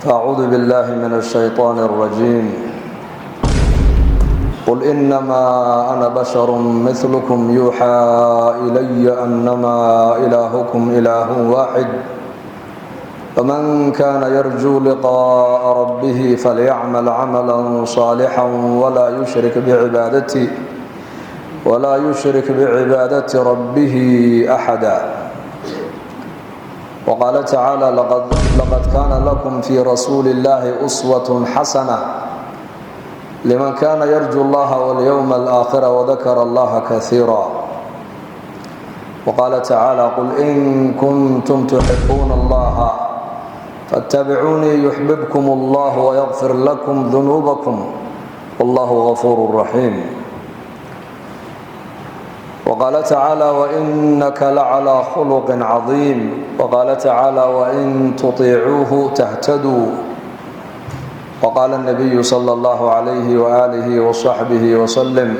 أعوذ بالله من الشيطان الرجيم. قل إنما أنا بشر مثلكم يوحى إلي أنما إلهكم إله واحد فمن كان يرجو لقاء ربه فليعمل عملا صالحا ولا يشرك بعبادة ربه أحدا. وقال تعالى لقد كان لكم في رسول الله أسوة حسنة لمن كان يرجو الله واليوم الآخر وذكر الله كثيرا. وقال تعالى قل إن كنتم تحبون الله فاتبعوني يحببكم الله ويغفر لكم ذنوبكم والله غفور رحيم. وقال تعالى وإنك لعلى خلق عظيم. وقال تعالى وإن تطيعوه تهتدوا. وقال النبي صلى الله عليه وآله وصحبه وسلم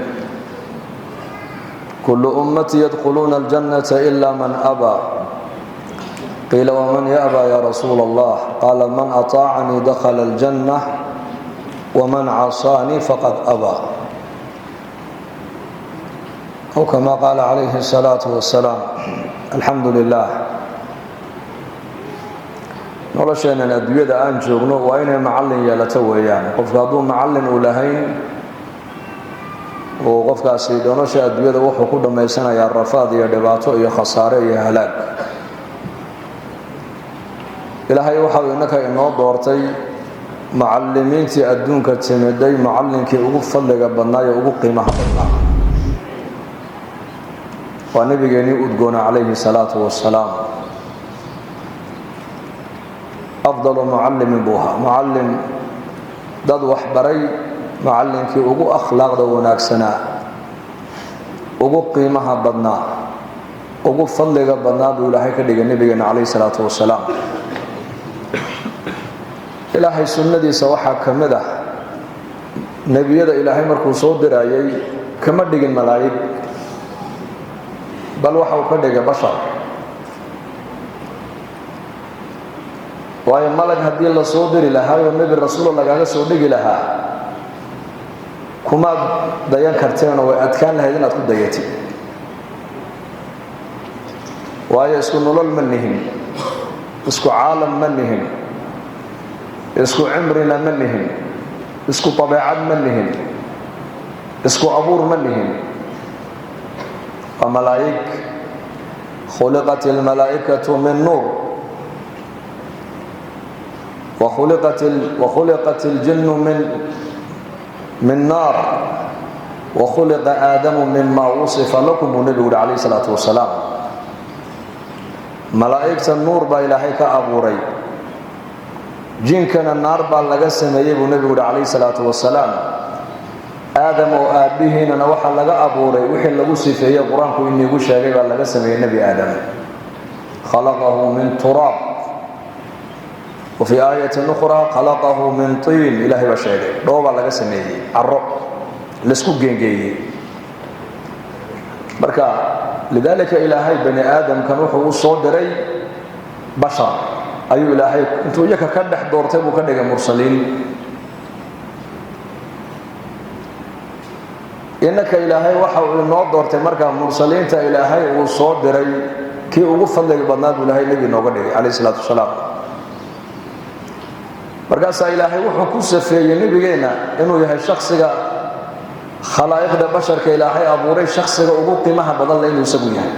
كل أمتي يدخلون الجنة إلا من أبى. قيل ومن يأبى يا رسول الله؟ قال من أطاعني دخل الجنة ومن عصاني فقد أبى، أو كما قال عليه الصلاة والسلام. الحمد لله. nolosheenan adduunyada aan joogno waa inay macallin yeelato weeyaan. qofka hadduu macallin u lahayn oo qofkaasi nolosha adduunyada wuxuu ku dhammaysanayaa rafaad iyo dhibaato iyo khasaare iyo halaag. ilaahay waxa uu innaka inoo doortay macallimiintii adduunka timiday macallinkii ugu fadliga badnaa iyo ugu qiimaha badnaa waa nabigeennii udgoona calayhi salaatu wassalaam. afdalu mucallimin buu ahaa, mucallim dad wax baray, macallinkii ugu akhlaaqda wanaagsanaa, ugu qiimaha badnaa, ugu fadliga badnaa buu ilaahay ka dhigay nabigeena calayhi salaatu wassalaam. ilaahay sunnadiisa waxaa ka mid ah nebiyada ilaahay markuu soo dirayay kama dhigin malaa'ig, bal waxa uu ka dhigay bashar. waayo malag haddii la soo diri lahaa oo nebi rasuul lagaaga soo dhigi lahaa kumaad dayan karteenoo way adkaan lahayd inaad ku dayatid. waayo isku nolol ma nihin, isku caalam ma nihin, isku cimrina ma nihin, isku dabeecad ma nihin, isku abuur ma nihin. waa malaa'ig. khuliqat almalaa'ikatu min nuur وخلقت الجن من نار وخلق آدم مما وصف لكم النبي عليه الصلاة والسلام. ملائكة النور با إلهي كأبوري، جنكنا النار با لغا سميه النبي عليه الصلاة والسلام. آدم وآبهنا وحا لغا أبوري وحي لغو صفيه قرآن كو إني قشاقي با لغا سميه النبي آدم خلقه من تراب وفي آية أخرى خلقه من طين. إلهي بشيء دوبا لغا سميه الرب لسكو جنجي بركة. لذلك إلهي بني آدم كان وحو صدري بشر. أي إلهي انتو يكا كدح دورتي وكدح مرسلين. إنك إلهي وحو النوض دورتي مركا مرسلين تا إلهي وصدري كي أغفر لك بناد إلهي نبي نوغدي عليه الصلاة والسلام. markaasaa ilaahay wuxuu ku safeeyey nabigeena inuu yahay shakhsiga khalaa'iqda basharka ilaahay abuuray shakhsiga ugu qiimaha badan leh inuu isagu yahay.